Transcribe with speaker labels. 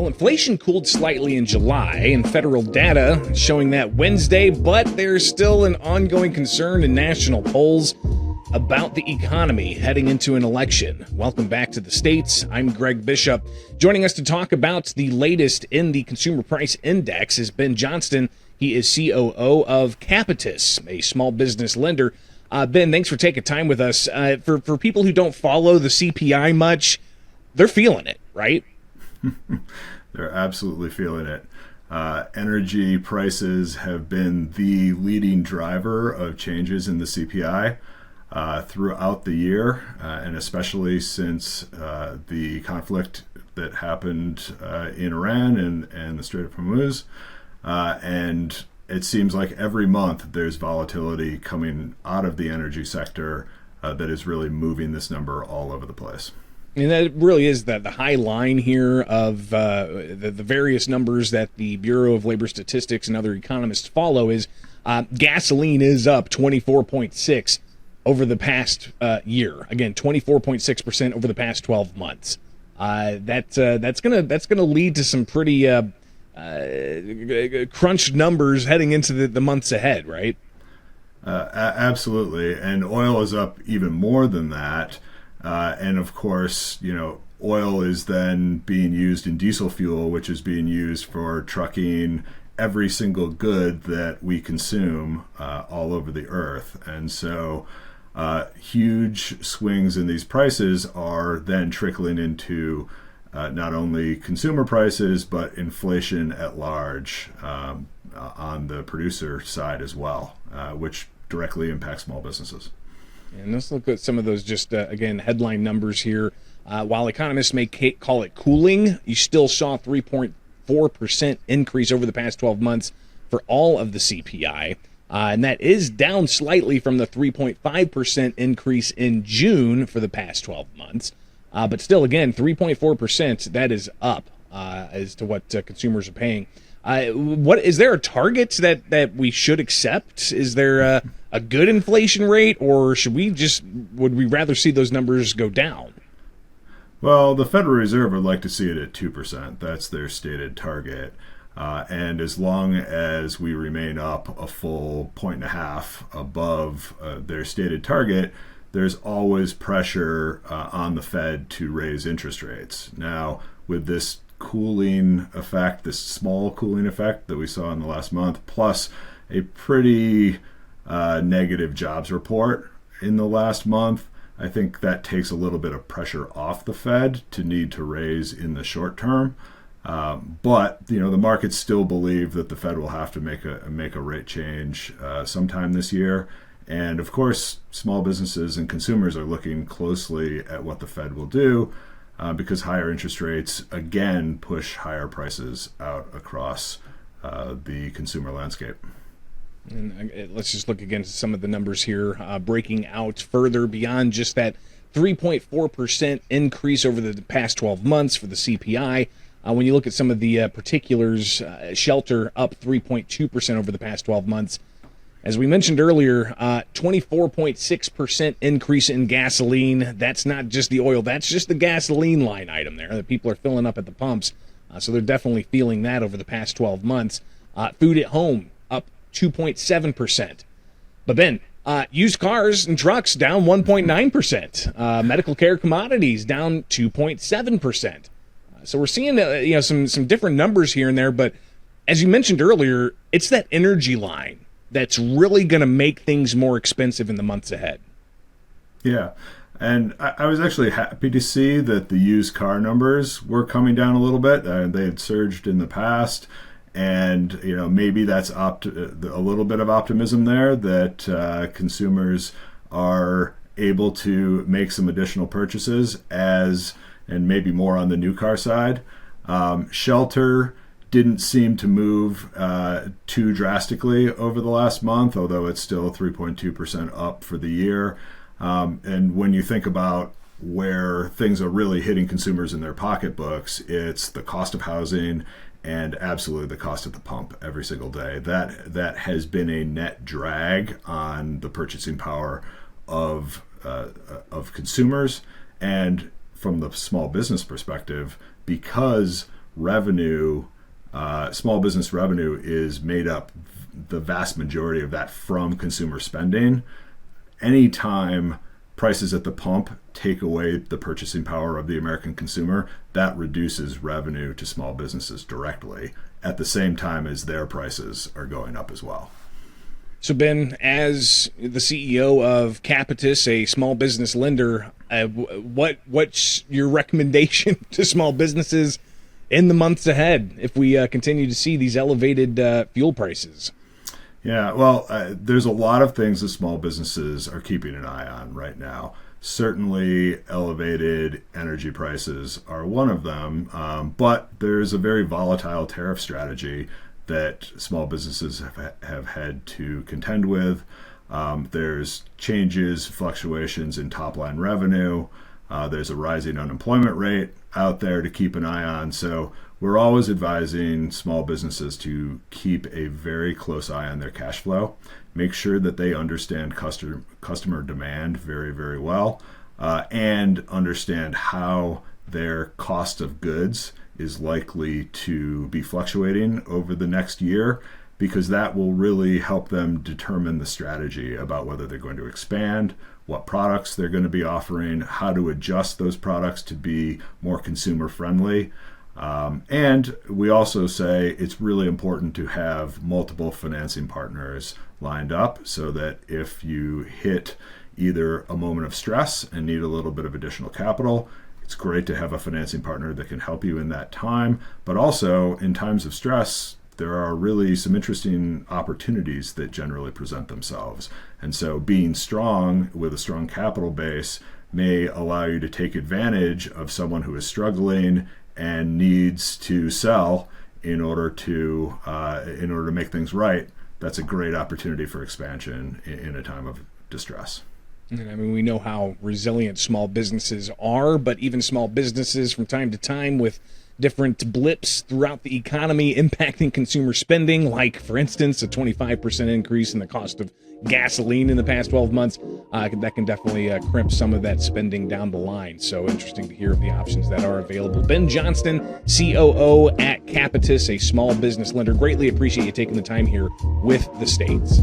Speaker 1: Well, inflation cooled slightly in July, and federal data showing that Wednesday, but there's still an ongoing concern in national polls about the economy heading into an election. Welcome back to the States. I'm Greg Bishop. Joining us to talk about the latest in the Consumer Price Index is Ben Johnston. He is COO of Capitus, a small business lender. Ben, thanks for taking time with us. For people who don't follow the CPI much, they're feeling it, right?
Speaker 2: They're absolutely feeling it. Energy prices have been the leading driver of changes in the CPI throughout the year, and especially since the conflict that happened in Iran and the Strait of Hormuz. And it seems like every month there's volatility coming out of the energy sector that is really moving this number all over the place.
Speaker 1: And that really is the high line here of the various numbers that the Bureau of Labor Statistics and other economists follow is gasoline is up 24.6 over the past year. Again, 24.6% over the past 12 months. That's gonna lead to some pretty crunched numbers heading into the months ahead, right?
Speaker 2: Absolutely, and oil is up even more than that. And of course, oil is then being used in diesel fuel, which is being used for trucking every single good that we consume all over the earth. And so huge swings in these prices are then trickling into not only consumer prices, but inflation at large on the producer side as well, which directly impacts small businesses.
Speaker 1: And let's look at some of those again, headline numbers here. While economists may call it cooling, you still saw 3.4% increase over the past 12 months for all of the CPI. And that is down slightly from the 3.5% increase in June for the past 12 months. But still, again, 3.4%, that is up as to what consumers are paying. Is there a target that we should accept? Is there a good inflation rate, or would we rather see those numbers go down?
Speaker 2: Well, the Federal Reserve would like to see it at 2%. That's their stated target. And as long as we remain up a full 1.5 above their stated target, there's always pressure on the Fed to raise interest rates. Now, with this cooling effect, this small cooling effect that we saw in the last month, plus a pretty negative jobs report in the last month, I think that takes a little bit of pressure off the Fed to need to raise in the short term. But the markets still believe that the Fed will have to make a rate change sometime this year. And of course, small businesses and consumers are looking closely at what the Fed will do because higher interest rates again push higher prices out across the consumer landscape.
Speaker 1: And let's just look again at some of the numbers here, breaking out further beyond just that 3.4% increase over the past 12 months for the CPI. When you look at some of the particulars, shelter up 3.2% over the past 12 months. As we mentioned earlier, 24.6% increase in gasoline. That's not just the oil. That's just the gasoline line item there that people are filling up at the pumps. So they're definitely feeling that over the past 12 months. Food at home up 2.7%. But then used cars and trucks down 1.9%. Medical care commodities down 2.7%. So we're seeing some different numbers here and there. But as you mentioned earlier, it's that energy line that's really going to make things more expensive in the months ahead. Yeah.
Speaker 2: And I was actually happy to see that the used car numbers were coming down a little bit. They had surged in the past. And, maybe that's a little bit of optimism there that consumers are able to make some additional purchases and maybe more on the new car side. Shelter didn't seem to move too drastically over the last month, although it's still 3.2% up for the year. And when you think about where things are really hitting consumers in their pocketbooks, it's the cost of housing and absolutely the cost at the pump every single day. That has been a net drag on the purchasing power of consumers. And from the small business perspective, because revenue, small business revenue is made up the vast majority of that from consumer spending. Anytime prices at the pump take away the purchasing power of the American consumer, that reduces revenue to small businesses directly at the same time as their prices are going up as well.
Speaker 1: So Ben, as the CEO of Capitus, a small business lender, what's your recommendation to small businesses in the months ahead if we continue to see these elevated fuel prices?
Speaker 2: Yeah, well, there's a lot of things that small businesses are keeping an eye on right now. Certainly, elevated energy prices are one of them, but there's a very volatile tariff strategy that small businesses have had to contend with. There's changes, fluctuations in top-line revenue. There's a rising unemployment rate out there to keep an eye on. So we're always advising small businesses to keep a very close eye on their cash flow. Make sure that they understand customer demand very, very well, and understand how their cost of goods is likely to be fluctuating over the next year, because that will really help them determine the strategy about whether they're going to expand, what products they're going to be offering, how to adjust those products to be more consumer friendly. And we also say it's really important to have multiple financing partners lined up so that if you hit either a moment of stress and need a little bit of additional capital, it's great to have a financing partner that can help you in that time. But also in times of stress, there are really some interesting opportunities that generally present themselves. And so being strong with a strong capital base may allow you to take advantage of someone who is struggling and needs to sell in order to make things right. That's a great opportunity for expansion in a time of distress.
Speaker 1: And I mean, we know how resilient small businesses are, but even small businesses from time to time with different blips throughout the economy impacting consumer spending, like, for instance, a 25% increase in the cost of gasoline in the past 12 months, that can definitely crimp some of that spending down the line. So interesting to hear of the options that are available. Ben Johnston, COO at Capitus, a small business lender. Greatly appreciate you taking the time here with the States.